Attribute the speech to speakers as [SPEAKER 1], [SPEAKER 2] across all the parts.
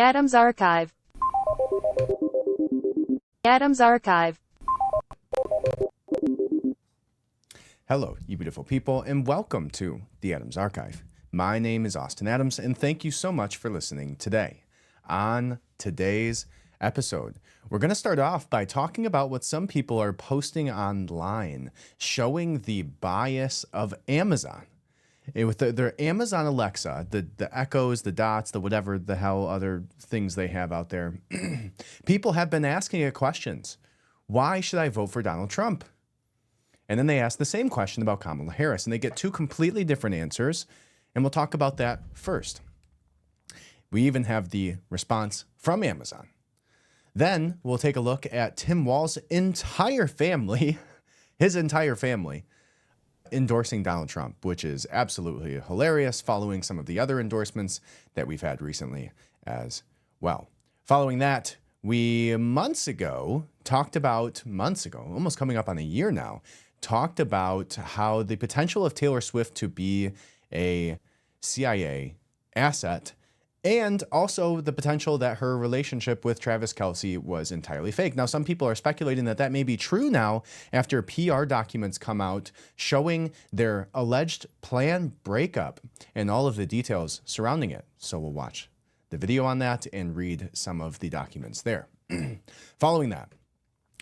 [SPEAKER 1] Adams Archive. Adams Archive.
[SPEAKER 2] Hello, you beautiful people, and welcome to the Adams Archive. My name is Austin Adams, and thank you so much for listening today. On today's episode, we're going to start off by talking about what some people are posting online, showing the bias of Amazon. With their Amazon Alexa, the Echoes, the Dots, the whatever the hell other things they have out there, people have been asking it questions. Why should I vote for Donald Trump? And then they ask the same question about Kamala Harris, and they get two completely different answers, and we'll talk about that first. We even have the response from Amazon. Then we'll take a look at Tim Wall's entire family, his entire family, endorsing Donald Trump, which is absolutely hilarious, following some of the other endorsements that we've had recently as well. Following that, we months ago, almost coming up on a year now, talked about how the potential of Taylor Swift to be a CIA asset, and also the potential that her relationship with Travis Kelce was entirely fake. Now, some people are speculating that that may be true now after PR documents come out showing their alleged planned breakup and all of the details surrounding it. So we'll watch the video on that and read some of the documents there. Following that,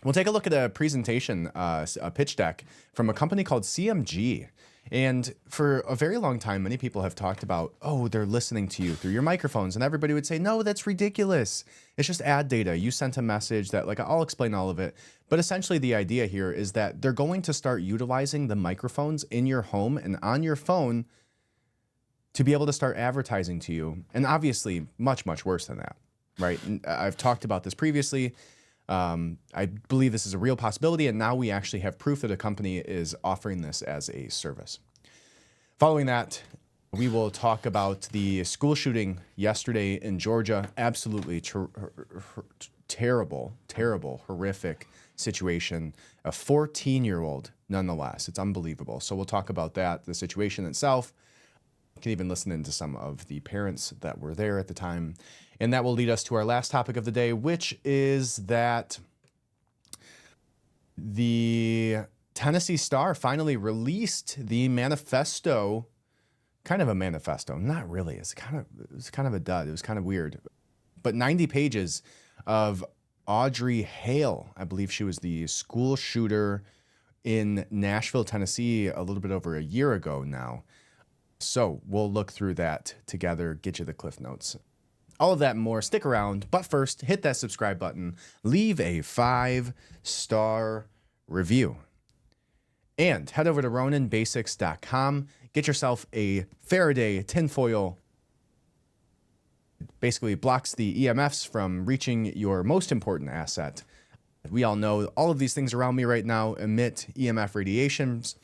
[SPEAKER 2] we'll take a look at a presentation, a pitch deck from a company called CMG. And for a very long time, many people have talked about, oh, they're listening to you through your microphones. And everybody would say, no, that's ridiculous. It's just ad data. You sent a message that, I'll explain all of it. But essentially the idea here is that they're going to start utilizing the microphones in your home and on your phone to be able to start advertising to you. And obviously much, much worse than that, right? And I've talked about this previously. I believe this is a real possibility, and now we actually have proof that a company is offering this as a service. Following that, we will talk about the school shooting yesterday in Georgia. Absolutely terrible, horrific situation. A 14-year-old, nonetheless. It's unbelievable. So we'll talk about that, the situation itself. You can even listen into some of the parents that were there at the time. And that will lead us to our last topic of the day, which is that the Tennessee Star finally released the manifesto, kind of a manifesto, not really. It was kind of a dud. It was kind of weird, but 90 pages of Audrey Hale. I believe she was the school shooter in Nashville, Tennessee, a little bit over a year ago now. So we'll look through that together, get you the Cliff Notes. All of that and more. Stick around. But first, hit that subscribe button. Leave a 5-star review. And head over to RoninBasics.com. Get yourself a Faraday tinfoil. Basically blocks the EMFs from reaching your most important asset. We all know all of these things around me right now emit EMF radiations.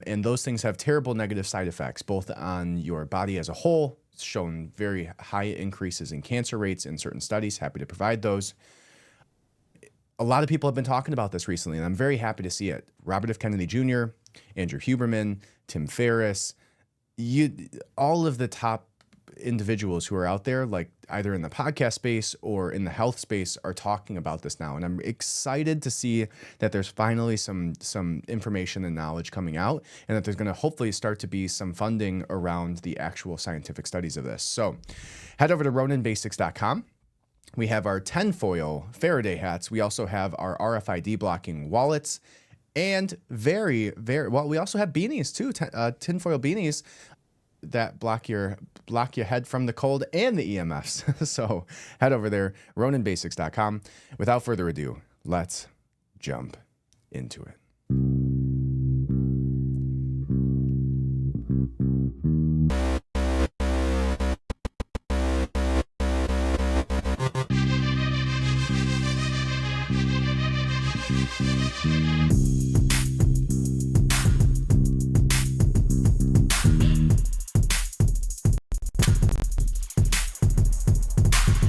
[SPEAKER 2] And those things have terrible negative side effects, both on your body as a whole. It's shown very high increases in cancer rates in certain studies. Happy to provide those. A lot of people have been talking about this recently, and I'm very happy to see it. Robert F. Kennedy Jr., Andrew Huberman, Tim Ferriss, all of the top individuals who are out there, like either in the podcast space or in the health space, are talking about this now. And I'm excited to see that there's finally some information and knowledge coming out, and that there's going to hopefully start to be some funding around the actual scientific studies of this. So head over to RoninBasics.com. We have our tinfoil Faraday hats. We also have our RFID blocking wallets, and we also have beanies too, tinfoil beanies that block your head from the cold and the EMFs. So head over there, RoninBasics.com. Without further ado, let's jump into it.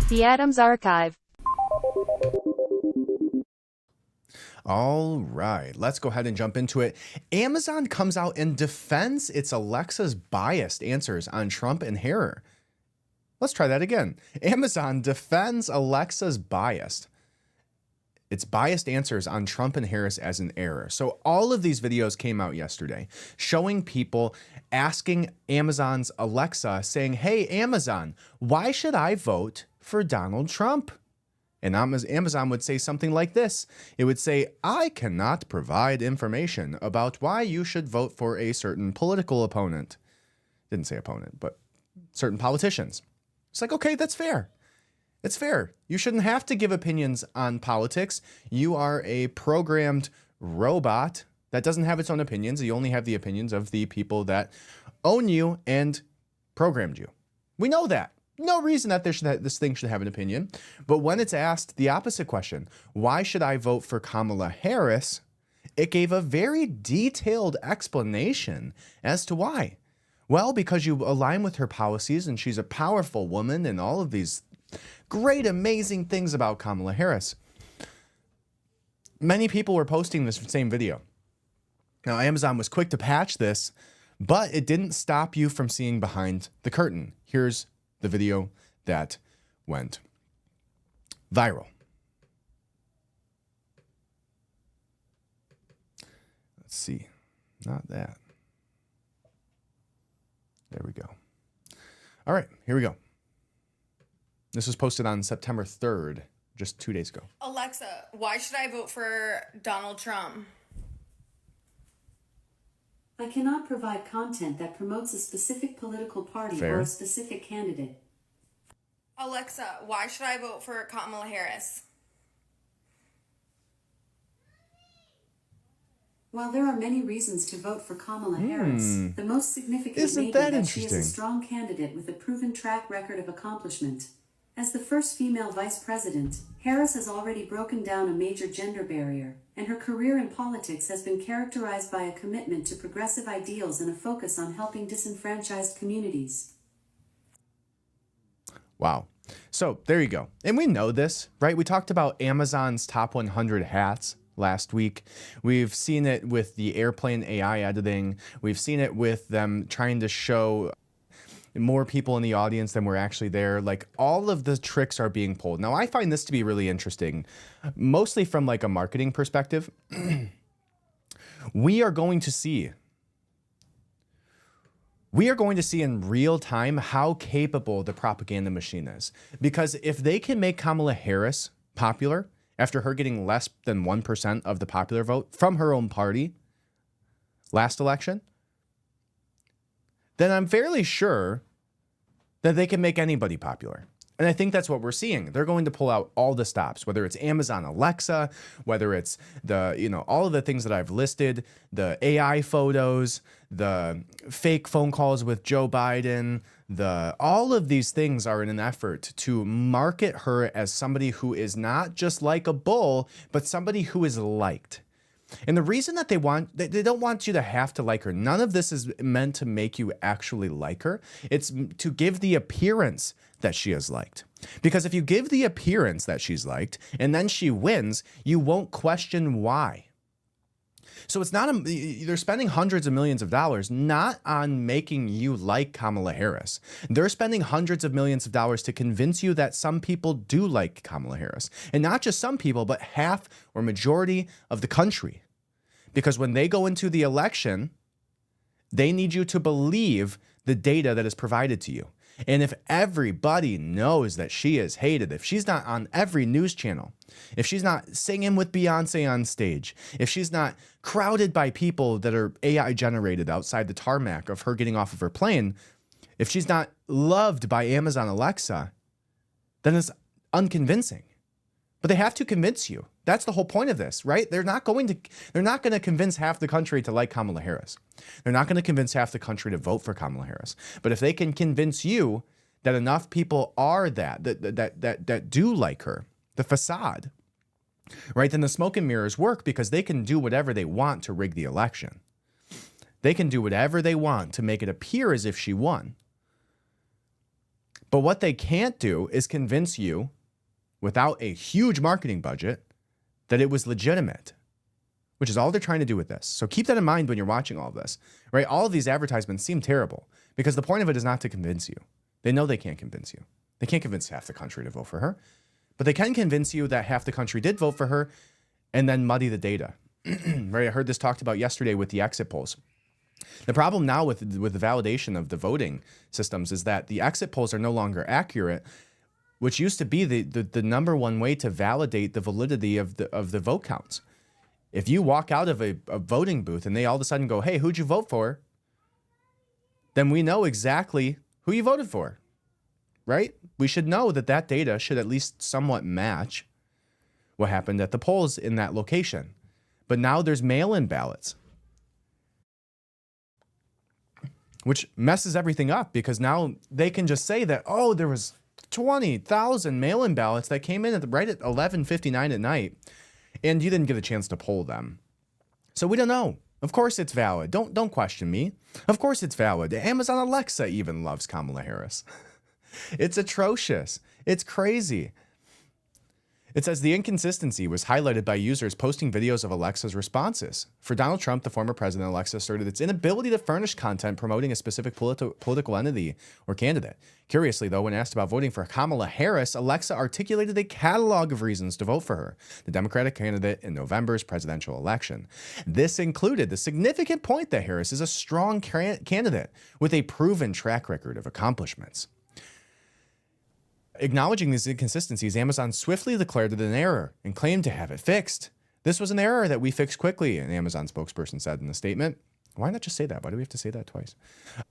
[SPEAKER 1] The Adams Archive.
[SPEAKER 2] All right, let's go ahead and jump into it. Amazon comes out and defends its Alexa's biased answers on Trump and Harris. Let's try that again. Amazon defends Alexa's biased. Its biased answers on Trump and Harris as an error. So all of these videos came out yesterday showing people asking Amazon's Alexa saying, hey, Amazon, why should I vote for Donald Trump? And Amazon would say something like this. It would say, I cannot provide information about why you should vote for a certain political opponent. Didn't say opponent, but certain politicians. It's like, okay, that's fair. It's fair. You shouldn't have to give opinions on politics. You are a programmed robot that doesn't have its own opinions. You only have the opinions of the people that own you and programmed you. We know that. No reason that this thing should have an opinion. But when it's asked the opposite question, why should I vote for Kamala Harris? It gave a very detailed explanation as to why. Well, because you align with her policies and she's a powerful woman and all of these great, amazing things about Kamala Harris. Many people were posting this same video. Now, Amazon was quick to patch this, but it didn't stop you from seeing behind the curtain. Here's the video that went viral. Let's see. Not that. There we go. All right, here we go. This was posted on September 3rd, just 2 days ago.
[SPEAKER 3] Alexa, why should I vote for Donald Trump?
[SPEAKER 4] I cannot provide content that promotes a specific political party or a specific candidate.
[SPEAKER 3] Alexa, why should I vote for Kamala Harris?
[SPEAKER 4] While there are many reasons to vote for Kamala Harris, the most significant may be that she is a strong candidate with a proven track record of accomplishment. As the first female vice president, Harris has already broken down a major gender barrier, and her career in politics has been characterized by a commitment to progressive ideals and a focus on helping disenfranchised communities.
[SPEAKER 2] Wow. So there you go. And we know this, right? We talked about Amazon's top 100 hats last week. We've seen it with the airplane AI editing. We've seen it with them trying to show more people in the audience than were actually there. Like, all of the tricks are being pulled. Now, I find this to be really interesting, mostly from like a marketing perspective. We are going to see in real time how capable the propaganda machine is. Because if they can make Kamala Harris popular after her getting less than 1% of the popular vote from her own party last election, then I'm fairly sure that they can make anybody popular. And I think that's what we're seeing. They're going to pull out all the stops, whether it's Amazon Alexa, whether it's all of the things that I've listed, the AI photos, the fake phone calls with Joe Biden, all of these things are in an effort to market her as somebody who is not just like a bull, but somebody who is liked. And the reason that they don't want you to have to like her. None of this is meant to make you actually like her. It's to give the appearance that she is liked. Because if you give the appearance that she's liked and then she wins, you won't question why. So it's not they're spending hundreds of millions of dollars not on making you like Kamala Harris. They're spending hundreds of millions of dollars to convince you that some people do like Kamala Harris. And not just some people, but half or majority of the country. Because when they go into the election, they need you to believe the data that is provided to you. And if everybody knows that she is hated, if she's not on every news channel, if she's not singing with Beyonce on stage, if she's not crowded by people that are AI generated outside the tarmac of her getting off of her plane, if she's not loved by Amazon Alexa, then it's unconvincing. But they have to convince you. That's the whole point of this, right? They're not going to convince half the country to like Kamala Harris. They're not going to convince half the country to vote for Kamala Harris. But if they can convince you that enough people are that do like her, the facade, right? Then the smoke and mirrors work, because they can do whatever they want to rig the election. They can do whatever they want to make it appear as if she won. But what they can't do is convince you, without a huge marketing budget, that it was legitimate, which is all they're trying to do with this. So keep that in mind when you're watching all of this, right? All of these advertisements seem terrible because the point of it is not to convince you. They know they can't convince you. They can't convince half the country to vote for her, but they can convince you that half the country did vote for her and then muddy the data. Right? I heard this talked about yesterday with the exit polls. The problem now with the validation of the voting systems is that the exit polls are no longer accurate, which used to be the number one way to validate the validity of the vote counts. If you walk out of a voting booth and they all of a sudden go, hey, who'd you vote for? Then we know exactly who you voted for, right? We should know that data should at least somewhat match what happened at the polls in that location. But now there's mail-in ballots, which messes everything up because now they can just say that, oh, there was 20,000 mail-in ballots that came in right at 11:59 at night, and you didn't get a chance to poll them. So we don't know. Of course it's valid. Don't question me. Of course it's valid. Amazon Alexa even loves Kamala Harris. It's atrocious. It's crazy. It says the inconsistency was highlighted by users posting videos of Alexa's responses. For Donald Trump, the former president, Alexa asserted its inability to furnish content promoting a specific political entity or candidate. Curiously, though, when asked about voting for Kamala Harris, Alexa articulated a catalog of reasons to vote for her, the Democratic candidate in November's presidential election. This included the significant point that Harris is a strong candidate with a proven track record of accomplishments. Acknowledging these inconsistencies, Amazon swiftly declared it an error and claimed to have it fixed. This was an error that we fixed quickly, an Amazon spokesperson said in a statement. Why not just say that? Why do we have to say that twice?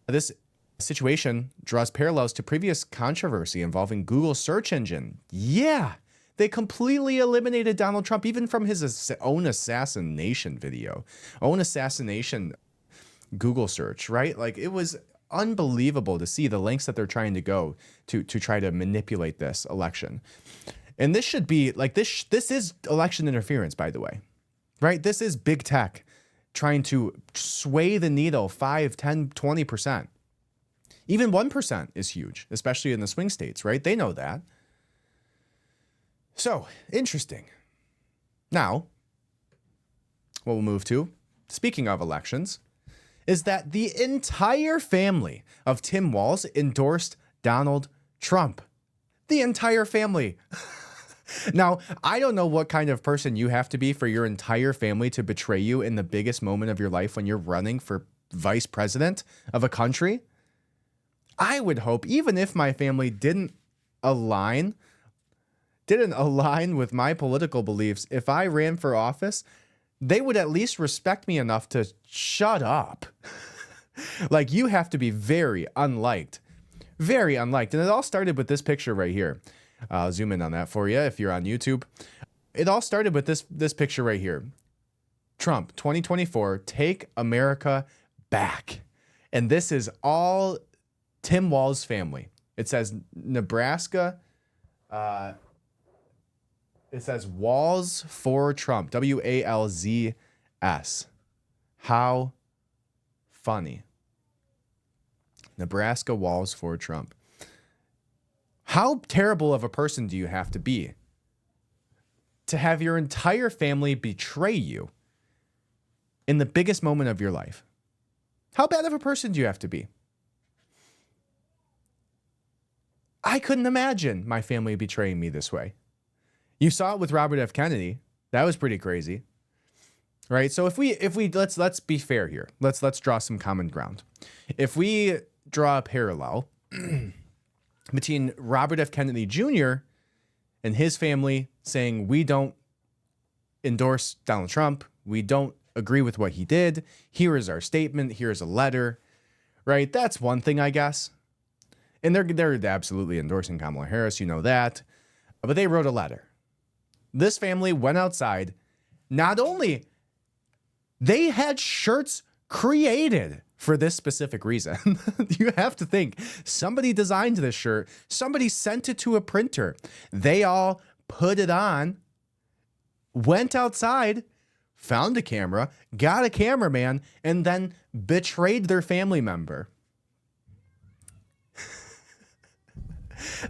[SPEAKER 2] This situation draws parallels to previous controversy involving Google's search engine. Yeah, they completely eliminated Donald Trump, even from his own assassination video, own assassination Google search, right? Like, it was unbelievable to see the lengths that they're trying to go to try to manipulate this election. And this should be like this is election interference, by the way, right? This is big tech trying to sway the needle 5, 10, 20%. Even 1% is huge, especially in the swing states, right? They know that. So interesting. Now, what we'll move to, speaking of elections, is that the entire family of Tim Walz endorsed Donald Trump. The entire family. Now, I don't know what kind of person you have to be for your entire family to betray you in the biggest moment of your life when you're running for vice president of a country. I would hope, even if my family didn't align with my political beliefs, if I ran for office, they would at least respect me enough to shut up. Like, you have to be very unliked. Very unliked. And it all started with this picture right here. I'll zoom in on that for you if you're on YouTube. It all started with this picture right here. Trump, 2024, take America back. And this is all Tim Walz's family. It says Nebraska. It says Walz for Trump. WALZS. How funny. Nebraska Walz for Trump. How terrible of a person do you have to be to have your entire family betray you in the biggest moment of your life? How bad of a person do you have to be? I couldn't imagine my family betraying me this way. You saw it with Robert F. Kennedy. That was pretty crazy, right? So if we let's be fair here. Let's draw some common ground. If we draw a parallel between Robert F. Kennedy Jr. and his family saying we don't endorse Donald Trump, we don't agree with what he did. Here is our statement. Here's a letter, right? That's one thing, I guess. And they're absolutely endorsing Kamala Harris. You know that, but they wrote a letter. This family went outside. Not only they had shirts created for this specific reason. You have to think somebody designed this shirt. Somebody sent it to a printer. They all put it on, went outside, found a camera, got a cameraman, and then betrayed their family member.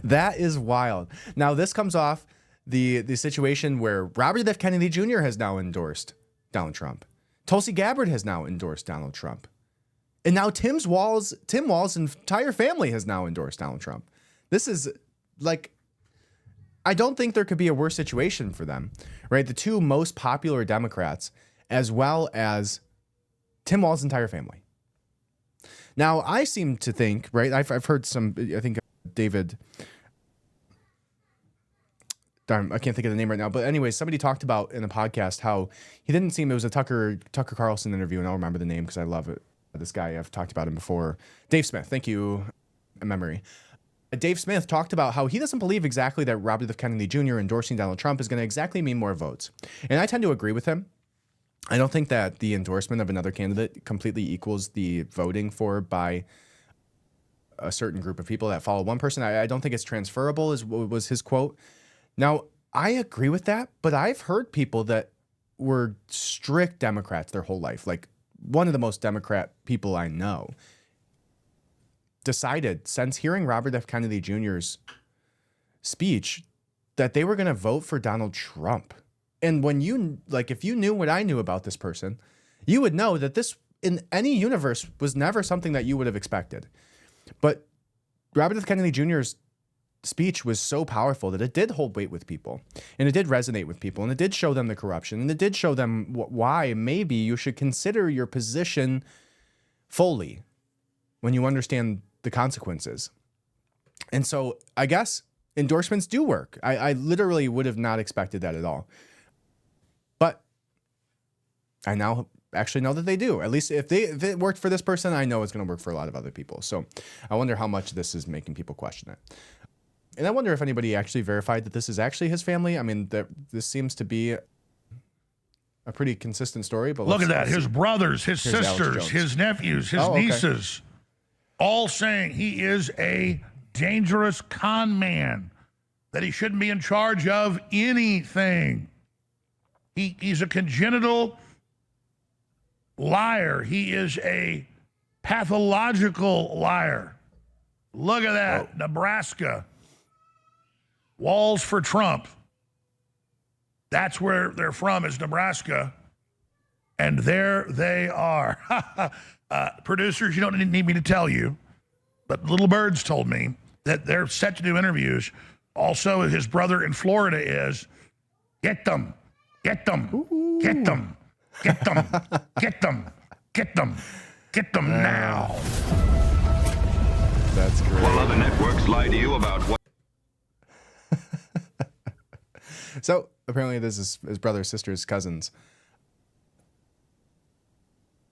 [SPEAKER 2] That is wild. Now, this comes off the situation where Robert F. Kennedy Jr. has now endorsed Donald Trump. Tulsi Gabbard has now endorsed Donald Trump. And now Tim Walz's entire family has now endorsed Donald Trump. This is like, I don't think there could be a worse situation for them, right? The two most popular Democrats, as well as Tim Walz's entire family. Now, I seem to think, right? I've heard some, I think David, darn, I can't think of the name right now, but anyway, somebody talked about in a podcast how he didn't seem, it was a Tucker Carlson interview, and I'll remember the name because I love it. This guy, I've talked about him before. Dave Smith, thank you, memory. Dave Smith talked about how he doesn't believe exactly that Robert F. Kennedy Jr. endorsing Donald Trump is going to exactly mean more votes. And I tend to agree with him. I don't think that the endorsement of another candidate completely equals the voting for by a certain group of people that follow one person. I don't think it's transferable, was his quote. Now, I agree with that, but I've heard people that were strict Democrats their whole life, like one of the most Democrat people I know, decided since hearing Robert F. Kennedy Jr.'s speech that they were going to vote for Donald Trump. And when if you knew what I knew about this person, you would know that this in any universe was never something that you would have expected. But Robert F. Kennedy Jr.'s speech was so powerful that it did hold weight with people, and it did resonate with people, and it did show them the corruption, and it did show them why maybe you should consider your position fully when you understand the consequences. And so I guess endorsements do work. I literally would have not expected that at all. But I now actually know that they do. At least if it worked for this person, I know it's going to work for a lot of other people. So I wonder how much this is making people question it. And I wonder if anybody actually verified that this is actually his family. I mean, this seems to be a pretty consistent story. But
[SPEAKER 5] look at that. His brothers, his sisters, his nephews, his nieces, all saying he is a dangerous con man, that he shouldn't be in charge of anything. He's a congenital liar. He is a pathological liar. Look at that. Nebraska. Walls for Trump. That's where they're from, is Nebraska. And there they are. Producers, you don't need me to tell you, but Little Birds told me that they're set to do interviews. Also, his brother in Florida is, get them, get them, get them, get them, get them, get them, get them now.
[SPEAKER 2] That's great.
[SPEAKER 6] Will other networks lie to you about what?
[SPEAKER 2] So apparently this is his brother, sisters, cousins.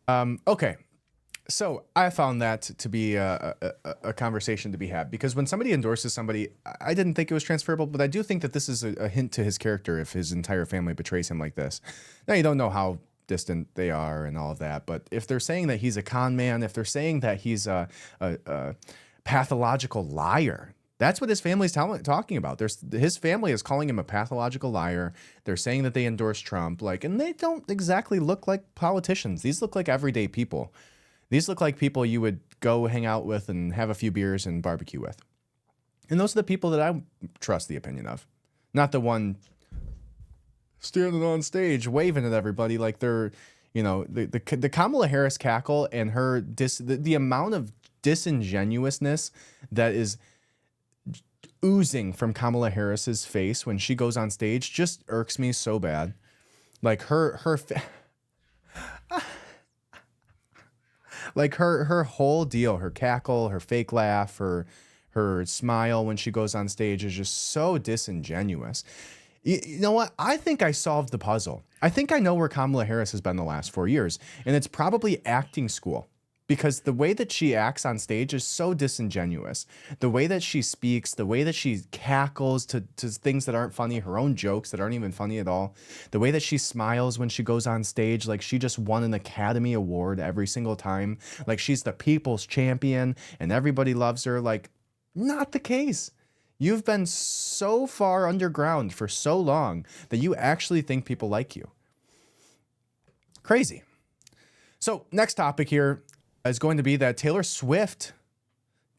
[SPEAKER 2] Okay. So I found that to be a conversation to be had, because when somebody endorses somebody, I didn't think it was transferable, but I do think that this is a hint to his character if his entire family betrays him like this. Now, you don't know how distant they are and all of that, but if they're saying that he's a con man, if they're saying that he's a pathological liar, that's what his family's talking about. His family is calling him a pathological liar. They're saying that they endorse Trump, and they don't exactly look like politicians. These look like everyday people. These look like people you would go hang out with and have a few beers and barbecue with. And those are the people that I trust the opinion of, not the one standing on stage waving at everybody like they're, the Kamala Harris cackle and her the amount of disingenuousness that is oozing from Kamala Harris's face when she goes on stage just irks me so bad. Like her whole deal, her cackle, her fake laugh, her smile when she goes on stage is just so disingenuous. You know what? I think I solved the puzzle. I think I know where Kamala Harris has been the last 4 years, and it's probably acting school. Because the way that she acts on stage is so disingenuous. The way that she speaks, the way that she cackles to things that aren't funny, her own jokes that aren't even funny at all. The way that she smiles when she goes on stage like she just won an Academy Award every single time. Like she's the people's champion and everybody loves her. Like, not the case. You've been so far underground for so long that you actually think people like you. Crazy. So next topic here is going to be that Taylor Swift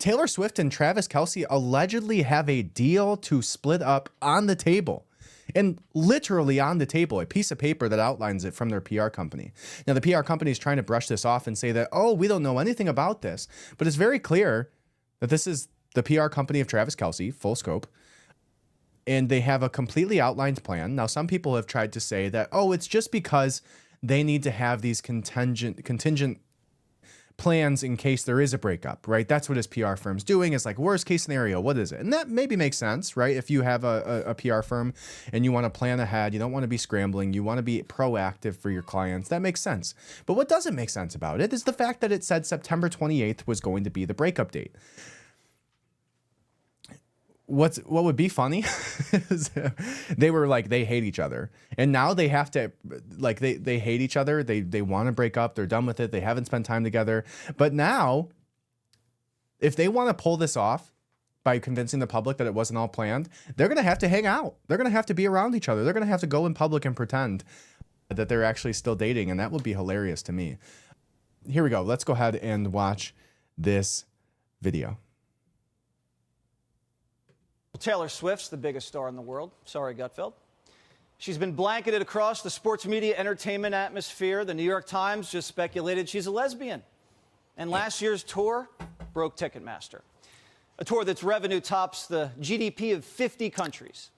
[SPEAKER 2] and Travis Kelce allegedly have a deal to split up on the table. And literally on the table, a piece of paper that outlines it from their PR company. Now, the PR company is trying to brush this off and say that, oh, we don't know anything about this. But it's very clear that this is the PR company of Travis Kelce, full scope. And they have a completely outlined plan. Now, some people have tried to say that, oh, it's just because they need to have these contingent plans in case there is a breakup, right? That's what his PR firm's doing. It's like, worst case scenario, what is it? And that maybe makes sense, right? If you have a PR firm and you want to plan ahead, you don't want to be scrambling, you want to be proactive for your clients, that makes sense. But what doesn't make sense about it is the fact that it said September 28th was going to be the breakup date. What would be funny is they were like, they hate each other. And now they have to, like, they hate each other. They want to break up. They're done with it. They haven't spent time together. But now, if they want to pull this off by convincing the public that it wasn't all planned, they're going to have to hang out. They're going to have to be around each other. They're going to have to go in public and pretend that they're actually still dating. And that would be hilarious to me. Here we go. Let's go ahead and watch this video.
[SPEAKER 7] Taylor Swift's the biggest star in the world. Sorry, Gutfeld. She's been blanketed across the sports media entertainment atmosphere. The New York Times just speculated she's a lesbian. And last year's tour broke Ticketmaster. A tour that's revenue tops the GDP of 50 countries.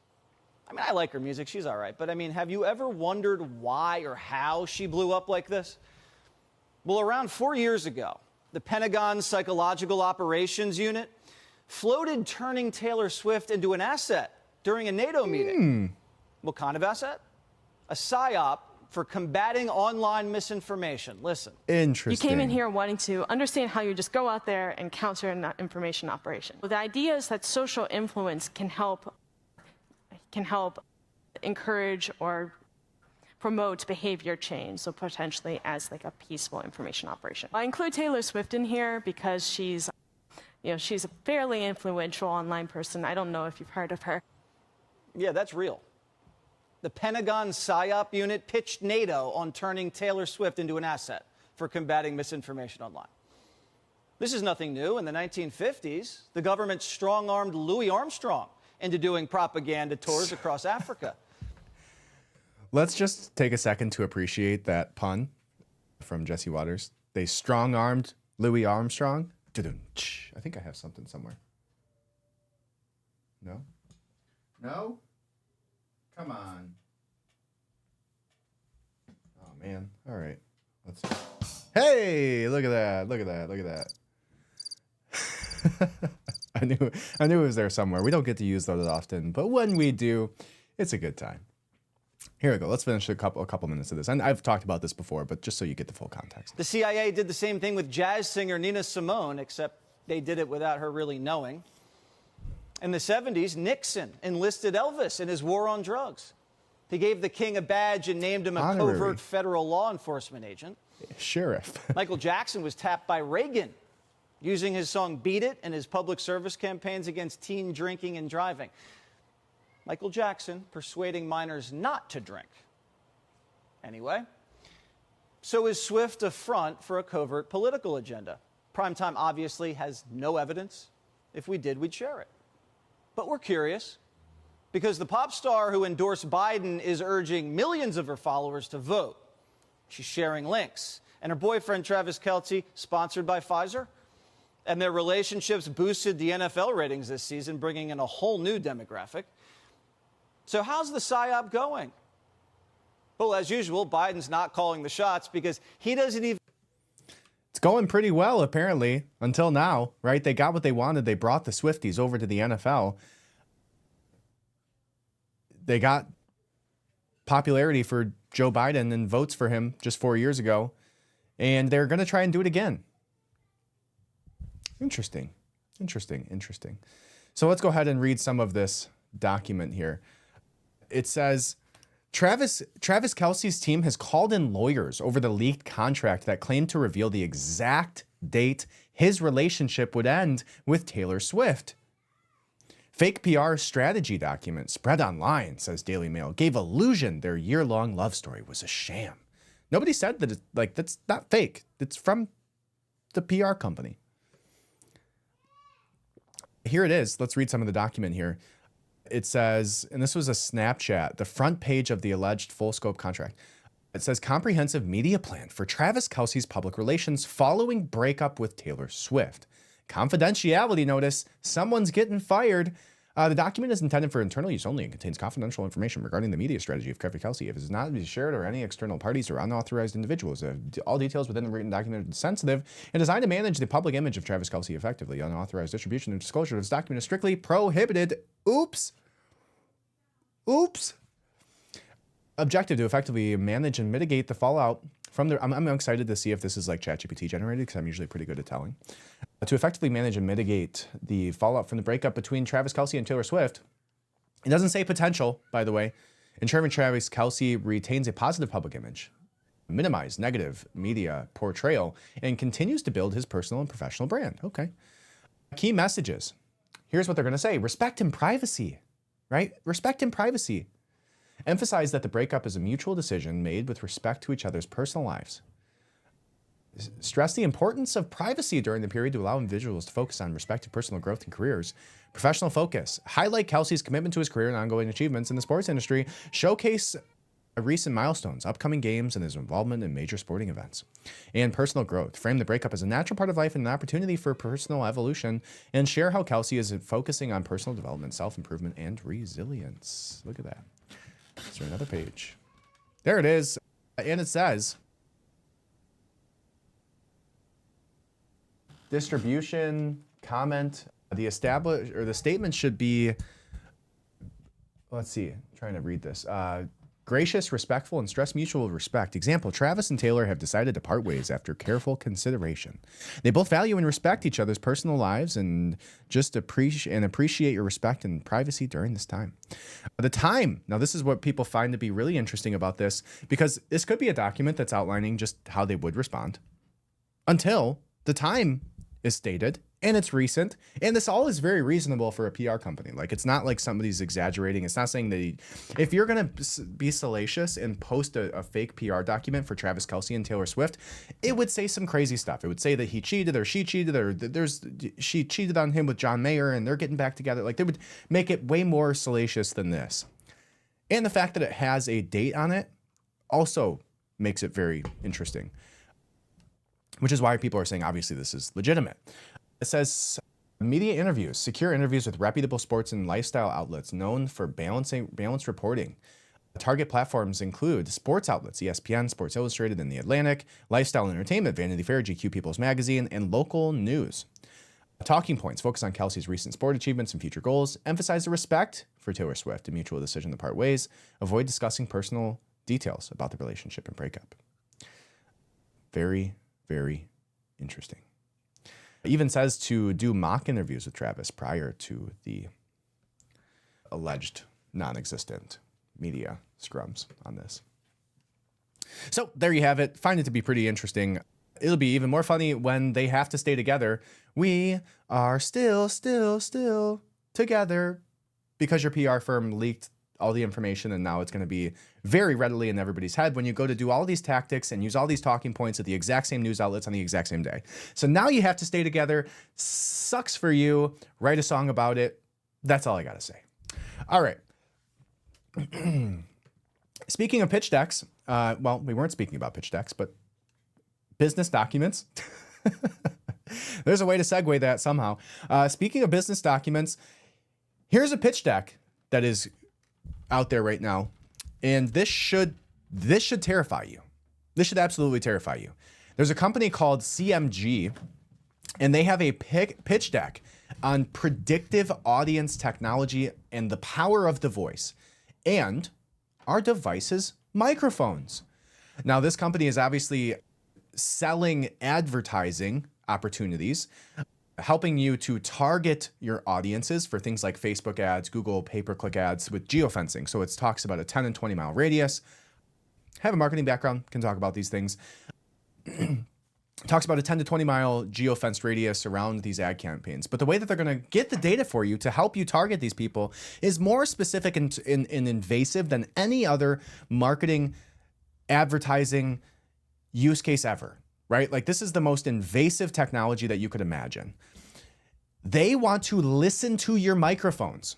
[SPEAKER 7] I mean, I like her music. She's all right. But, I mean, have you ever wondered why or how she blew up like this? Well, around 4 years ago, the Pentagon's Psychological Operations Unit floated turning Taylor Swift into an asset during a NATO meeting. What kind of asset? A psy-op for combating online misinformation. Listen.
[SPEAKER 2] Interesting.
[SPEAKER 8] You came in here wanting to understand how you just go out there and counter an information operation. Well, the idea is that social influence can help encourage or promote behavior change, so potentially as like a peaceful information operation. I include Taylor Swift in here because she's a fairly influential online person. I don't know if you've heard of her.
[SPEAKER 7] Yeah, that's real. The Pentagon psy-op unit pitched NATO on turning Taylor Swift into an asset for combating misinformation online. This is nothing new. In the 1950s, the government strong-armed Louis Armstrong into doing propaganda tours across Africa.
[SPEAKER 2] Let's just take a second to appreciate that pun from Jesse Waters. They strong-armed Louis Armstrong. I think I have something somewhere. No? No? Come on. Oh, man. All right. Let's see. Hey, look at that. Look at that. Look at that. I knew it was there somewhere. We don't get to use those often, but when we do, it's a good time. Here we go. Let's finish a couple minutes of this. And I've talked about this before, but just so you get the full context.
[SPEAKER 7] The CIA did the same thing with jazz singer Nina Simone, except they did it without her really knowing. In the 70s, Nixon enlisted Elvis in his war on drugs. He gave the king a badge and named him a covert federal law enforcement agent.
[SPEAKER 2] Sheriff.
[SPEAKER 7] Michael Jackson was tapped by Reagan, using his song Beat It in his public service campaigns against teen drinking and driving. Michael Jackson persuading minors not to drink. Anyway, so is Swift a front for a covert political agenda? Primetime obviously has no evidence. If we did, we'd share it. But we're curious, because the pop star who endorsed Biden is urging millions of her followers to vote. She's sharing links. And her boyfriend, Travis Kelce, sponsored by Pfizer. And their relationships boosted the NFL ratings this season, bringing in a whole new demographic. So how's the psy-op going? Well, as usual, Biden's not calling the shots because he doesn't even...
[SPEAKER 2] It's going pretty well, apparently, until now, right? They got what they wanted. They brought the Swifties over to the NFL. They got popularity for Joe Biden and votes for him just 4 years ago. And they're going to try and do it again. Interesting. So let's go ahead and read some of this document here. It says, Travis Kelce's team has called in lawyers over the leaked contract that claimed to reveal the exact date his relationship would end with Taylor Swift. Fake PR strategy document spread online, says Daily Mail, gave illusion their year-long love story was a sham. Nobody said that that's not fake. It's from the PR company. Here it is. Let's read some of the document here. It says, and this was a Snapchat, the front page of the alleged full scope contract. It says comprehensive media plan for Travis Kelce's public relations following breakup with Taylor Swift. Confidentiality notice, someone's getting fired. The document is intended for internal use only and contains confidential information regarding the media strategy of Travis Kelce. If it is not to be shared or any external parties or unauthorized individuals, all details within the written document are sensitive and designed to manage the public image of Travis Kelce effectively. Unauthorized distribution and disclosure of this document is strictly prohibited. Oops. Objective to effectively manage and mitigate the fallout from the. I'm excited to see if this is like ChatGPT generated because I'm usually pretty good at telling. To effectively manage and mitigate the fallout from the breakup between Travis Kelce and Taylor Swift. It doesn't say potential, by the way. Ensuring Travis Kelce retains a positive public image, minimize negative media portrayal, and continues to build his personal and professional brand. Okay. Key messages. Here's what they're going to say. Respect and privacy, right? Respect and privacy. Emphasize that the breakup is a mutual decision made with respect to each other's personal lives. Stress the importance of privacy during the period to allow individuals to focus on respective personal growth and careers. Professional focus. Highlight Kelce's commitment to his career and ongoing achievements in the sports industry. Showcase recent milestones, upcoming games, and his involvement in major sporting events. And personal growth. Frame the breakup as a natural part of life and an opportunity for personal evolution. And share how Kelce is focusing on personal development, self-improvement, and resilience. Look at that. Is there another page? There it is. And it says, distribution, comment, the statement should be, let's see, trying to read this. Gracious, respectful, and stress mutual respect. Example, Travis and Taylor have decided to part ways after careful consideration. They both value and respect each other's personal lives and just appreciate your respect and privacy during this time. The time. Now, this is what people find to be really interesting about this, because this could be a document that's outlining just how they would respond until the time is stated and it's recent. And this all is very reasonable for a PR company. Like, it's not like somebody's exaggerating. It's not saying that if you're going to be salacious and post a fake PR document for Travis Kelce and Taylor Swift, it would say some crazy stuff. It would say that he cheated or she cheated or she cheated on him with John Mayer and they're getting back together. Like, they would make it way more salacious than this. And the fact that it has a date on it also makes it very interesting, which is why people are saying, obviously, this is legitimate. It says media interviews, secure interviews with reputable sports and lifestyle outlets known for balanced reporting. Target platforms include sports outlets, ESPN, Sports Illustrated, and The Atlantic, lifestyle and entertainment, Vanity Fair, GQ, People's Magazine, and local news. Talking points focus on Kelce's recent sport achievements and future goals. Emphasize the respect for Taylor Swift, a mutual decision to part ways. Avoid discussing personal details about the relationship and breakup. Very, very interesting. It even says to do mock interviews with Travis prior to the alleged non-existent media scrums on this. So there you have it. Find it to be pretty interesting. It'll be even more funny when they have to stay together. We are still together because your PR firm leaked all the information, and now it's going to be very readily in everybody's head when you go to do all these tactics and use all these talking points at the exact same news outlets on the exact same day. So now you have to stay together. Sucks for you. Write a song about it. That's all I got to say. All right. Speaking of pitch decks, well, we weren't speaking about pitch decks, but business documents. There's a way to segue that somehow. Speaking of business documents, here's a pitch deck that is out there right now, and this should terrify you. This should absolutely terrify you. There's a company called CMG, and they have a pitch deck on predictive audience technology and the power of the voice and our devices' microphones. Now, this company is obviously selling advertising opportunities, helping you to target your audiences for things like Facebook ads, Google pay-per-click ads with geofencing. So it talks about a 10 and 20 mile radius. Have a marketing background, can talk about these things. Talks about a 10 to 20 mile geofenced radius around these ad campaigns. But the way that they're going to get the data for you to help you target these people is more specific and invasive than any other marketing, advertising use case ever. Right? Like, this is the most invasive technology that you could imagine. They want to listen to your microphones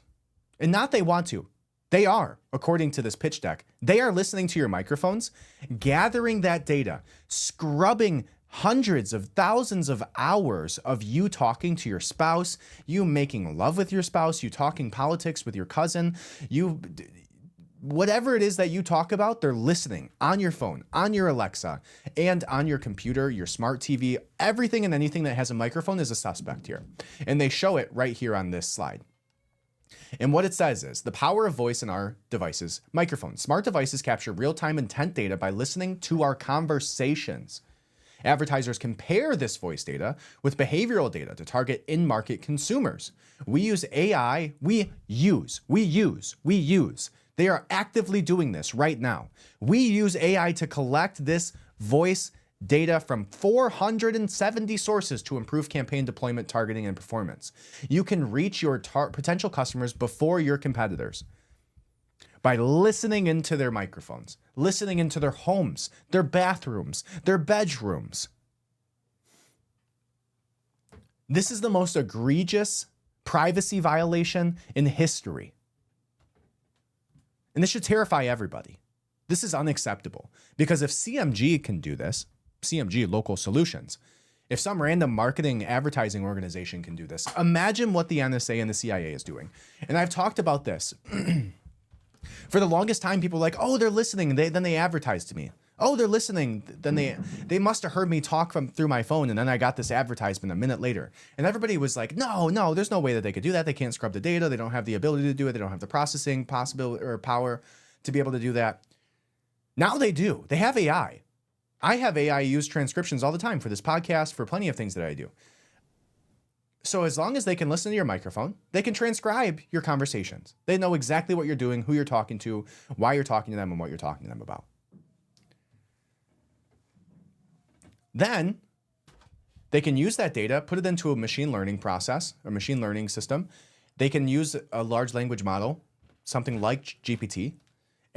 [SPEAKER 2] And not they want to. They are, according to this pitch deck, they are listening to your microphones, gathering that data, scrubbing hundreds of thousands of hours of you talking to your spouse, you making love with your spouse, you talking politics with your cousin, whatever it is that you talk about, they're listening on your phone, on your Alexa, and on your computer, your smart TV. Everything and anything that has a microphone is a suspect here. And they show it right here on this slide. And what it says is the power of voice in our devices, microphones. Smart devices capture real-time intent data by listening to our conversations. Advertisers compare this voice data with behavioral data to target in-market consumers. We use AI. We use. They are actively doing this right now. We use AI to collect this voice data from 470 sources to improve campaign deployment, targeting, and performance. You can reach your potential customers before your competitors by listening into their microphones, listening into their homes, their bathrooms, their bedrooms. This is the most egregious privacy violation in history. And this should terrify everybody. This is unacceptable because if CMG can do this, CMG Local Solutions, if some random marketing advertising organization can do this, imagine what the NSA and the CIA is doing. And I've talked about this. For the longest time, people were like, oh, they're listening. Then they advertised to me. Oh, they're listening. Then they must have heard me talk through my phone. And then I got this advertisement a minute later. And everybody was like, no, there's no way that they could do that. They can't scrub the data. They don't have the ability to do it. They don't have the processing possibility or power to be able to do that. Now they do. They have AI. I have AI use transcriptions all the time for this podcast, for plenty of things that I do. So as long as they can listen to your microphone, they can transcribe your conversations. They know exactly what you're doing, who you're talking to, why you're talking to them, and what you're talking to them about. Then they can use that data, put it into a machine learning process, a machine learning system. They can use a large language model, something like GPT,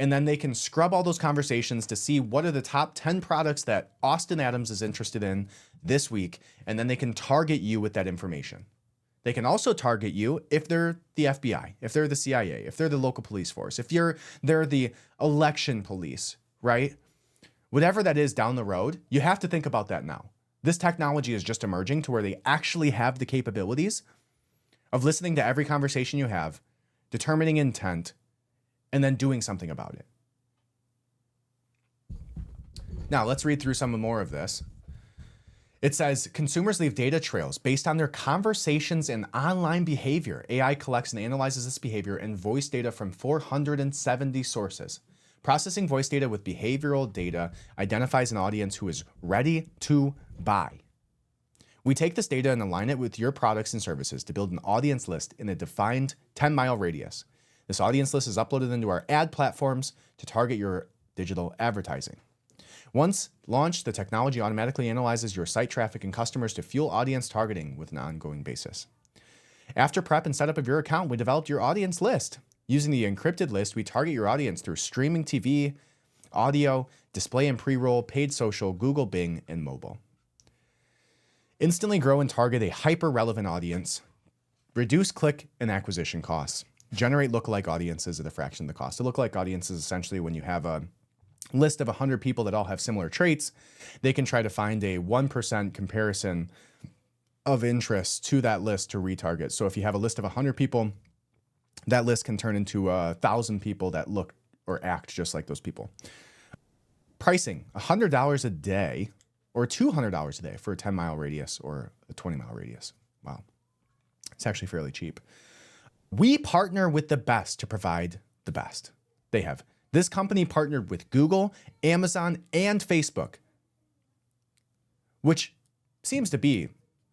[SPEAKER 2] and then they can scrub all those conversations to see what are the top 10 products that Austin Adams is interested in this week, and then they can target you with that information. They can also target you if they're the FBI, if they're the CIA, if they're the local police force, if they're the election police, right? Whatever that is down the road, you have to think about that now. This technology is just emerging to where they actually have the capabilities of listening to every conversation you have, determining intent, and then doing something about it. Now, let's read through some more of this. It says, consumers leave data trails based on their conversations and online behavior. AI collects and analyzes this behavior and voice data from 470 sources. Processing voice data with behavioral data identifies an audience who is ready to buy. We take this data and align it with your products and services to build an audience list in a defined 10-mile radius. This audience list is uploaded into our ad platforms to target your digital advertising. Once launched, the technology automatically analyzes your site traffic and customers to fuel audience targeting with an ongoing basis. After prep and setup of your account, we developed your audience list. Using the encrypted list, we target your audience through streaming TV, audio, display and pre-roll, paid social, Google, Bing, and mobile. Instantly grow and target a hyper-relevant audience. Reduce click and acquisition costs. Generate lookalike audiences at a fraction of the cost. A lookalike audience is essentially when you have a list of 100 people that all have similar traits. They can try to find a 1% comparison of interest to that list to retarget. So if you have a list of 100 people, that list can turn into 1,000 people that look or act just like those people. Pricing, $100 a day or $200 a day for a 10-mile radius or a 20-mile radius. Wow. It's actually fairly cheap. We partner with the best to provide the best. They have. This company partnered with Google, Amazon, and Facebook, which seems to be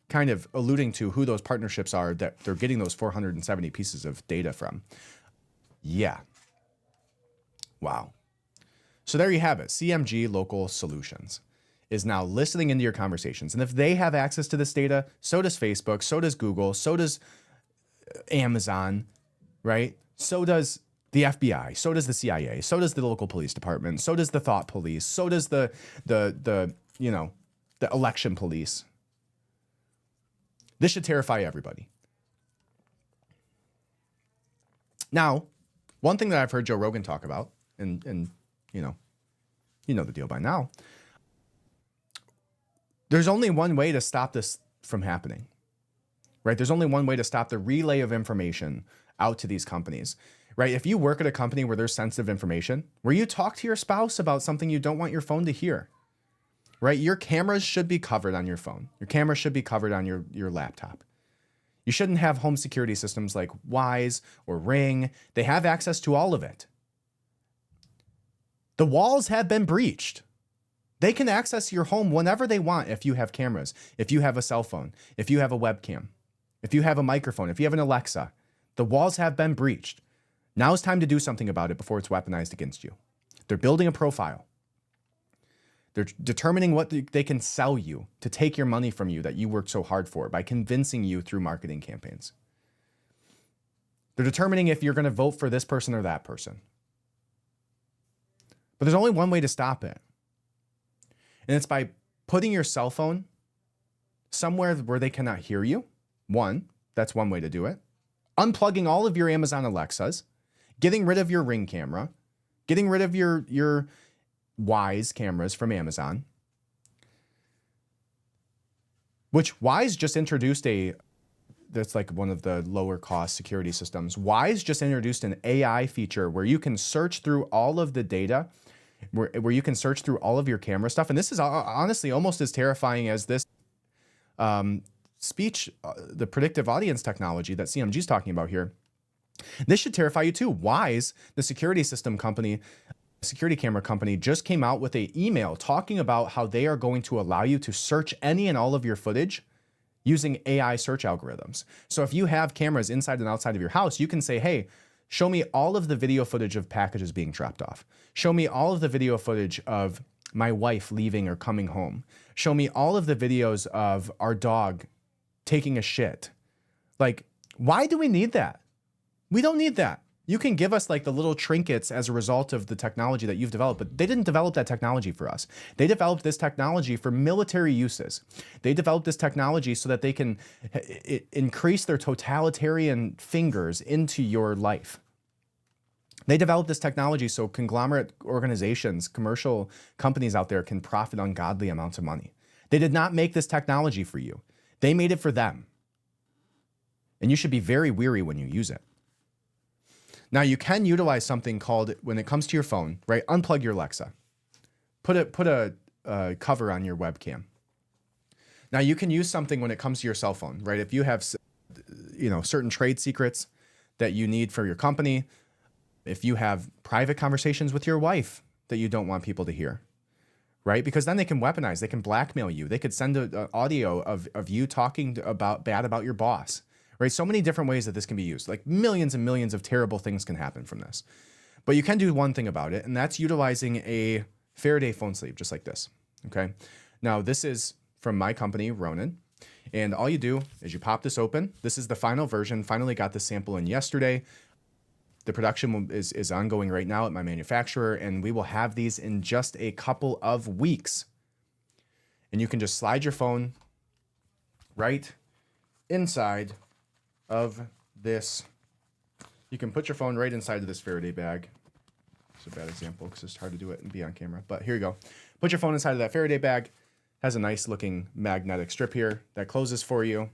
[SPEAKER 2] kind of alluding to who those partnerships are that they're getting those 470 pieces of data from. Yeah. Wow. So there you have it. CMG Local Solutions is now listening into your conversations. And if they have access to this data, so does Facebook, so does Google, so does Amazon, right? So does the FBI, so does the CIA, so does the local police department, so does the thought police, so does the election police. This should terrify everybody. Now, one thing that I've heard Joe Rogan talk about, and you know the deal by now, there's only one way to stop this from happening, right? There's only one way to stop the relay of information out to these companies, right? If you work at a company where there's sensitive information, where you talk to your spouse about something you don't want your phone to hear, right? Your cameras should be covered on your phone. Your camera should be covered on your laptop. You shouldn't have home security systems like Wise or Ring. They have access to all of it. The walls have been breached. They can access your home whenever they want if you have cameras, if you have a cell phone, if you have a webcam, if you have a microphone, if you have an Alexa. The walls have been breached. Now it's time to do something about it before it's weaponized against you. They're building a profile. They're determining what they can sell you to take your money from you that you worked so hard for by convincing you through marketing campaigns. They're determining if you're going to vote for this person or that person. But there's only one way to stop it. And it's by putting your cell phone somewhere where they cannot hear you. One, that's one way to do it. Unplugging all of your Amazon Alexas, getting rid of your Ring camera, getting rid of your Wise cameras from Amazon, which Wise just introduced that's like one of the lower cost security systems. Wise just introduced an AI feature where you can search through all of the data, where you can search through all of your camera stuff. And this is honestly almost as terrifying as this speech, the predictive audience technology that CMG is talking about here. This should terrify you too. Wise, the security camera company, just came out with an email talking about how they are going to allow you to search any and all of your footage using AI search algorithms. So if you have cameras inside and outside of your house, you can say, hey, show me all of the video footage of packages being dropped off. Show me all of the video footage of my wife leaving or coming home. Show me all of the videos of our dog taking a shit. Like, why do we need that? We don't need that. You can give us like the little trinkets as a result of the technology that you've developed, but they didn't develop that technology for us. They developed this technology for military uses. They developed this technology so that they can increase their totalitarian fingers into your life. They developed this technology so conglomerate organizations, commercial companies out there can profit ungodly amounts of money. They did not make this technology for you. They made it for them. And you should be very weary when you use it. Now, you can utilize something called, when it comes to your phone, right? Unplug your Alexa. Put a cover on your webcam. Now, you can use something when it comes to your cell phone, right? If you have, certain trade secrets that you need for your company, if you have private conversations with your wife that you don't want people to hear, right? Because then they can weaponize, they can blackmail you. They could send an audio of you talking bad about your boss. Right? So many different ways that this can be used. Like millions and millions of terrible things can happen from this. But you can do one thing about it, and that's utilizing a Faraday phone sleeve, just like this. Okay. Now, this is from my company, Ronin. And all you do is you pop this open. This is the final version. Finally got the sample in yesterday. The production is ongoing right now at my manufacturer, and we will have these in just a couple of weeks. And you can just slide your phone right inside of this. You can put your phone right inside of this Faraday bag. It's a bad example because it's hard to do it and be on camera, but here you go. Put your phone inside of that Faraday bag. Has a nice looking magnetic strip here that closes for you.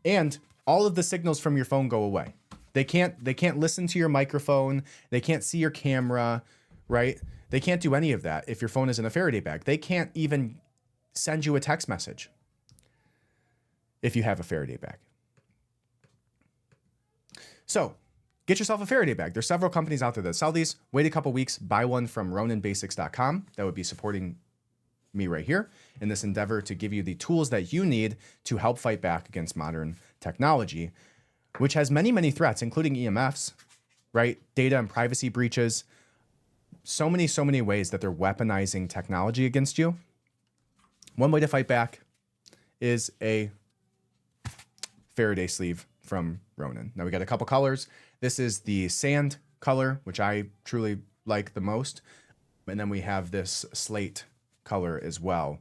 [SPEAKER 2] And all of the signals from your phone go away. They can't listen to your microphone. They can't see your camera, right? They can't do any of that if your phone is in a Faraday bag. They can't even send you a text message if you have a Faraday bag. So get yourself a Faraday bag. There's several companies out there that sell these. Wait a couple weeks, buy one from roninbasics.com. That would be supporting me right here in this endeavor to give you the tools that you need to help fight back against modern technology, which has many, many threats, including EMFs, right? Data and privacy breaches. So many ways that they're weaponizing technology against you. One way to fight back is a Faraday sleeve from Ronin. Now we got a couple colors. This is the sand color, which I truly like the most. And then we have this slate color as well.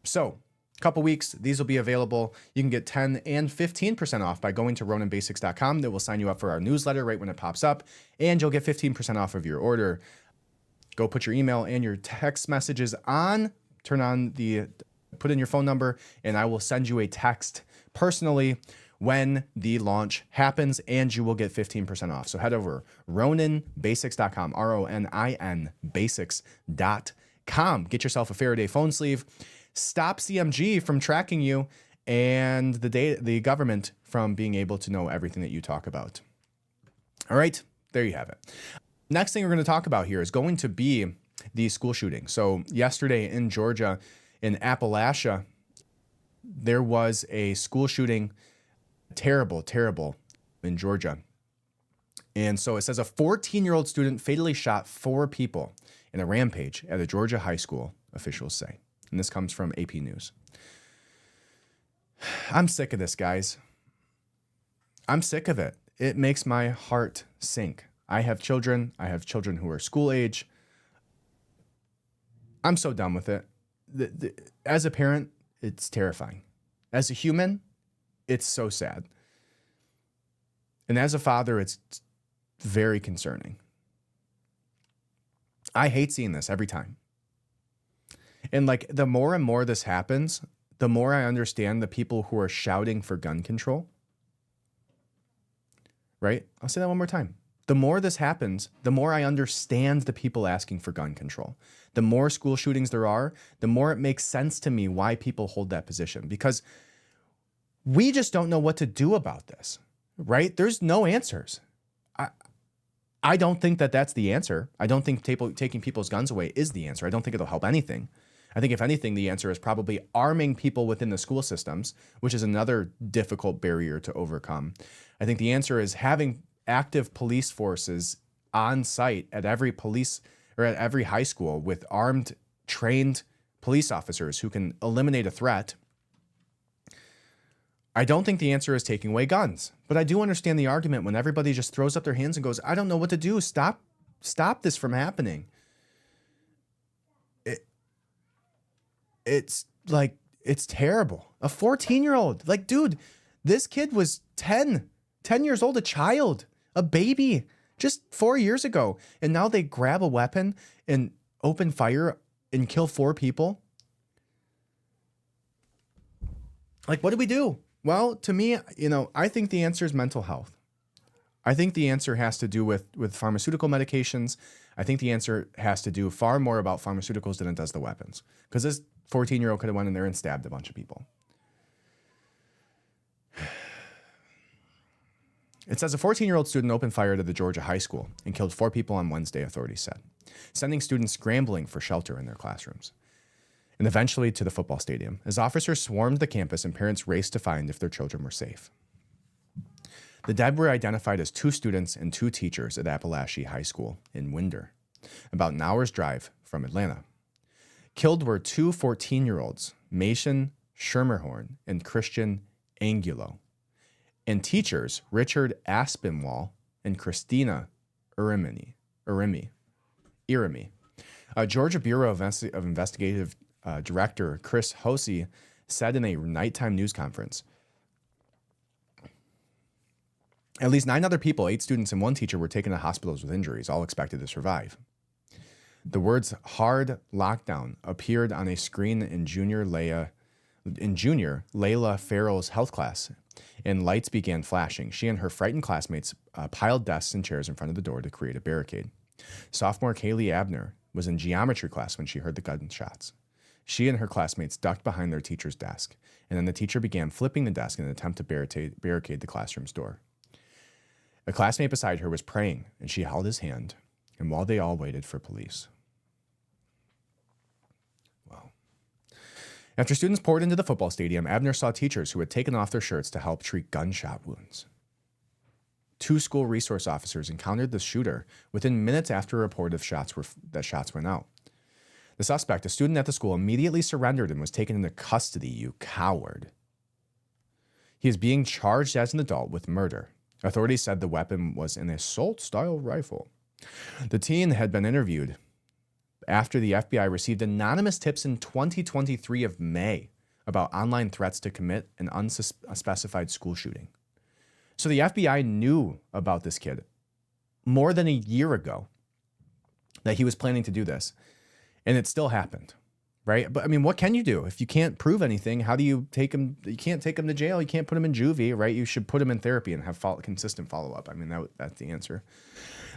[SPEAKER 2] So couple weeks, these will be available. You can get 10 and 15% off by going to roninbasics.com. That will sign you up for our newsletter right when it pops up, and you'll get 15% off of your order. Go put your email and your text messages on, put in your phone number, and I will send you a text personally when the launch happens, and you will get 15% off. So head over roninbasics.com, RONIN basics.com. Get yourself a Faraday phone sleeve. Stop CMG from tracking you and the government from being able to know everything that you talk about. All right, there you have it. Next thing we're going to talk about here is going to be the school shooting. So yesterday in Georgia, in Appalachia, there was a school shooting. Terrible in Georgia. And so it says a 14-year-old student fatally shot 4 people in a rampage at a Georgia high school, officials say. And this comes from AP News. I'm sick of this, guys. I'm sick of it. It makes my heart sink. I have children. I have children who are school age. I'm so done with it. As a parent, it's terrifying. As a human, it's so sad. And as a father, it's very concerning. I hate seeing this every time. And like the more and more this happens, the more I understand the people who are shouting for gun control. Right? I'll say that one more time. The more this happens, the more I understand the people asking for gun control. The more school shootings there are, the more it makes sense to me why people hold that position. Because we just don't know what to do about this, right? There's no answers. I don't think that that's the answer. I don't think taking people's guns away is the answer. I don't think it'll help anything. I think if anything, the answer is probably arming people within the school systems, which is another difficult barrier to overcome. I think the answer is having active police forces on site at every police or at every high school with armed, trained police officers who can eliminate a threat. I don't think the answer is taking away guns, but I do understand the argument when everybody just throws up their hands and goes, I don't know what to do. Stop this from happening. It's like, it's terrible. A 14-year-old, like, dude, this kid was 10 years old, a child, a baby, just 4 years ago. And now they grab a weapon and open fire and kill 4 people. Like, what do we do? Well, to me, I think the answer is mental health. I think the answer has to do with pharmaceutical medications. I think the answer has to do far more about pharmaceuticals than it does the weapons. Because this 14-year-old could have went in there and stabbed a bunch of people. It says a 14-year-old student opened fire at the Georgia high school and killed 4 people on Wednesday, authorities said, sending students scrambling for shelter in their classrooms. And eventually to the football stadium, as officers swarmed the campus and parents raced to find if their children were safe. The dead were identified as 2 students and 2 teachers at Appalachia High School in Winder, about an hour's drive from Atlanta. Killed were 2 14-year-olds, Mason Schermerhorn and Christian Angulo, and teachers Richard Aspinwall and Christina Irimi. Georgia Bureau of Investigative Director Chris Hosey said in a nighttime news conference, at least 9 other people, 8 students and 1 teacher, were taken to hospitals with injuries, all expected to survive. The words "hard lockdown" appeared on a screen in junior Layla Farrell's health class, and lights began flashing. She and her frightened classmates piled desks and chairs in front of the door to create a barricade. Sophomore Kaylee Abner was in geometry class when she heard the gunshots. She and her classmates ducked behind their teacher's desk, and then the teacher began flipping the desk in an attempt to barricade the classroom's door. A classmate beside her was praying, and she held his hand, and while they all waited for police. Wow. After students poured into the football stadium, Abner saw teachers who had taken off their shirts to help treat gunshot wounds. 2 school resource officers encountered the shooter within minutes after a report of shots went out. The suspect, a student at the school, immediately surrendered and was taken into custody, you coward. He is being charged as an adult with murder. Authorities said the weapon was an assault-style rifle. The teen had been interviewed after the FBI received anonymous tips in 2023 of May about online threats to commit an unspecified school shooting. So the FBI knew about this kid more than a year ago that he was planning to do this, and it still happened, right? But I mean, what can you do? If you can't prove anything, how do you take him? You can't take him to jail. You can't put him in juvie, right? You should put him in therapy and have consistent follow-up. I mean, that's the answer.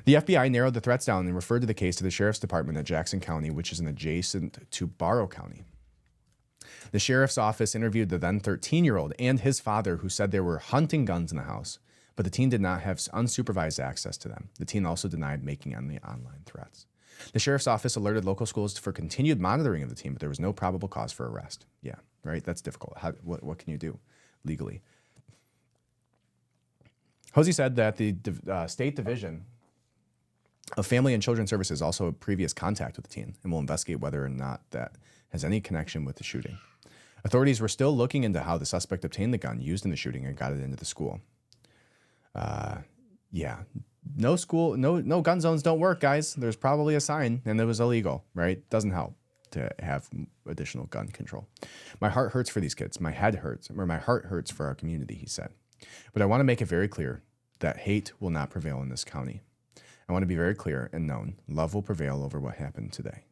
[SPEAKER 2] The FBI narrowed the threats down and referred to the case to the Sheriff's Department at Jackson County, which is adjacent to Barrow County. The sheriff's office interviewed the then 13-year-old and his father, who said they were hunting guns in the house, but the teen did not have unsupervised access to them. The teen also denied making any online threats. The sheriff's office alerted local schools for continued monitoring of the teen, but there was no probable cause for arrest. Yeah, right? That's difficult. What can you do legally? Hosey said that the State Division of Family and Children Services also had previous contact with the teen and will investigate whether or not that has any connection with the shooting. Authorities were still looking into how the suspect obtained the gun used in the shooting and got it into the school. Yeah, no gun zones don't work, guys. There's probably a sign, and it was illegal, right? Doesn't help to have additional gun control. My heart hurts for these kids. My head hurts, or my heart hurts for our community, he said. But I want to make it very clear that hate will not prevail in this county. I want to be very clear and known. Love will prevail over what happened today.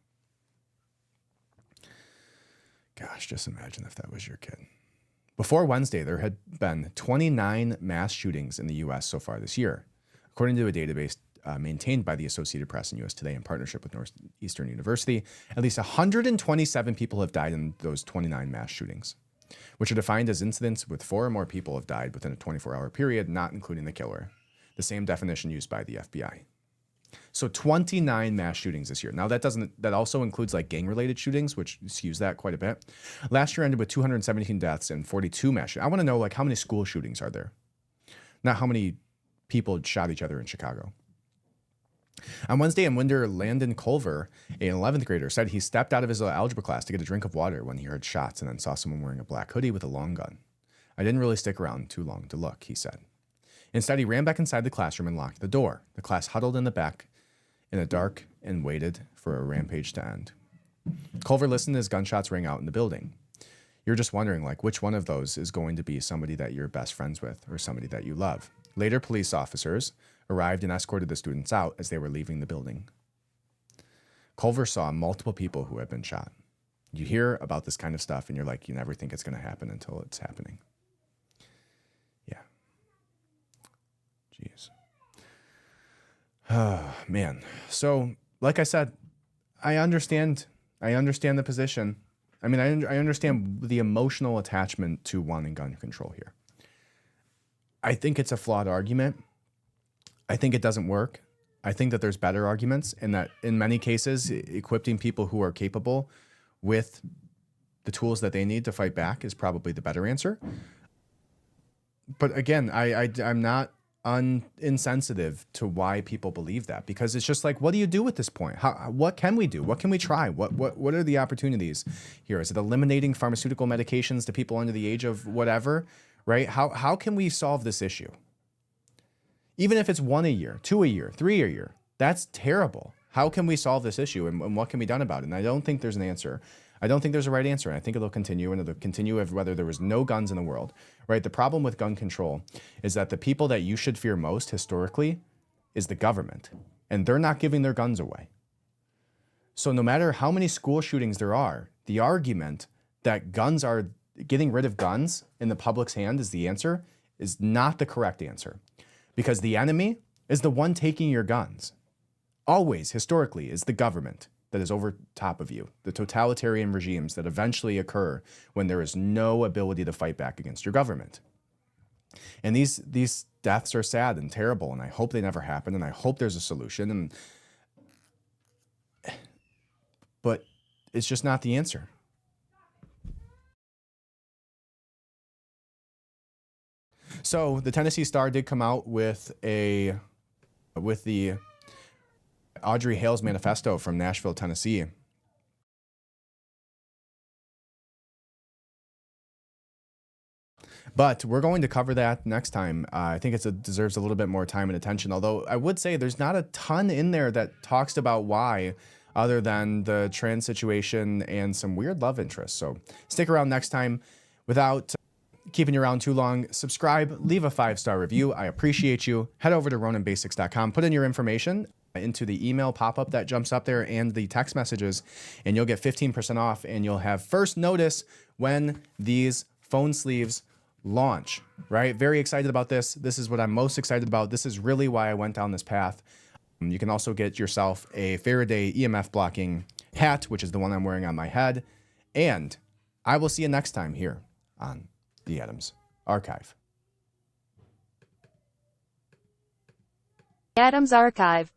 [SPEAKER 2] Gosh, just imagine if that was your kid. Before Wednesday, there had been 29 mass shootings in the U.S. so far this year, according to a database maintained by the Associated Press and U.S. Today in partnership with Northeastern University. At least 127 people have died in those 29 mass shootings, which are defined as incidents with 4 or more people have died within a 24-hour period, not including the killer, the same definition used by the FBI. So 29 mass shootings this year. Now that also includes like gang-related shootings, which skews that quite a bit. Last year ended with 217 deaths and 42 mass shootings. I want to know like how many school shootings are there, not how many people shot each other in Chicago. On Wednesday in Winder, Landon Culver, an 11th grader, said he stepped out of his algebra class to get a drink of water when he heard shots and then saw someone wearing a black hoodie with a long gun. I didn't really stick around too long to look, he said. Instead, he ran back inside the classroom and locked the door. The class huddled in the back in the dark and waited for a rampage to end. Culver listened as gunshots rang out in the building. You're just wondering, like, which one of those is going to be somebody that you're best friends with or somebody that you love. Later, police officers arrived and escorted the students out as they were leaving the building. Culver saw multiple people who had been shot. You hear about this kind of stuff and you're like, you never think it's going to happen until it's happening. Yeah. Jeez. Oh, man. So, like I said, I understand the position. I mean, I understand the emotional attachment to wanting gun control here. I think it's a flawed argument. I think it doesn't work. I think that there's better arguments, and that in many cases, equipping people who are capable with the tools that they need to fight back is probably the better answer. But again, I'm not insensitive to why people believe that, because it's just like, what do you do at this point? What can we do? What can we try? What are the opportunities here? Is it eliminating pharmaceutical medications to people under the age of whatever, right? How can we solve this issue? Even if it's 1 a year, 2 a year, 3 a year, that's terrible. How can we solve this issue, and what can be done about it? And I don't think there's an answer. I don't think there's a right answer, and I think it'll continue, and it'll continue whether there was no guns in the world, right? The problem with gun control is that the people that you should fear most historically is the government, and they're not giving their guns away. So no matter how many school shootings there are, the argument that guns are getting rid of guns in the public's hand is the answer is not the correct answer, because the enemy is the one taking your guns. Always, historically, is the government that is over top of you, the totalitarian regimes that eventually occur when there is no ability to fight back against your government. And these deaths are sad and terrible, and I hope they never happen, and I hope there's a solution. But it's just not the answer. So the Tennessee Star did come out with the Audrey Hale's manifesto from Nashville, Tennessee. But we're going to cover that next time. I think it deserves a little bit more time and attention, although I would say there's not a ton in there that talks about why other than the trans situation and some weird love interests. So stick around next time. Without keeping you around too long, subscribe, leave a 5-star review. I appreciate you. Head over to RoninBasics.com, put in your information into the email pop-up that jumps up there and the text messages, and you'll get 15% off, and you'll have first notice when these phone sleeves launch, right? Very excited about this. This is what I'm most excited about. This is really why I went down this path. You can also get yourself a Faraday EMF blocking hat, which is the one I'm wearing on my head. And I will see you next time here on the Adams Archive.
[SPEAKER 1] Adams Archive.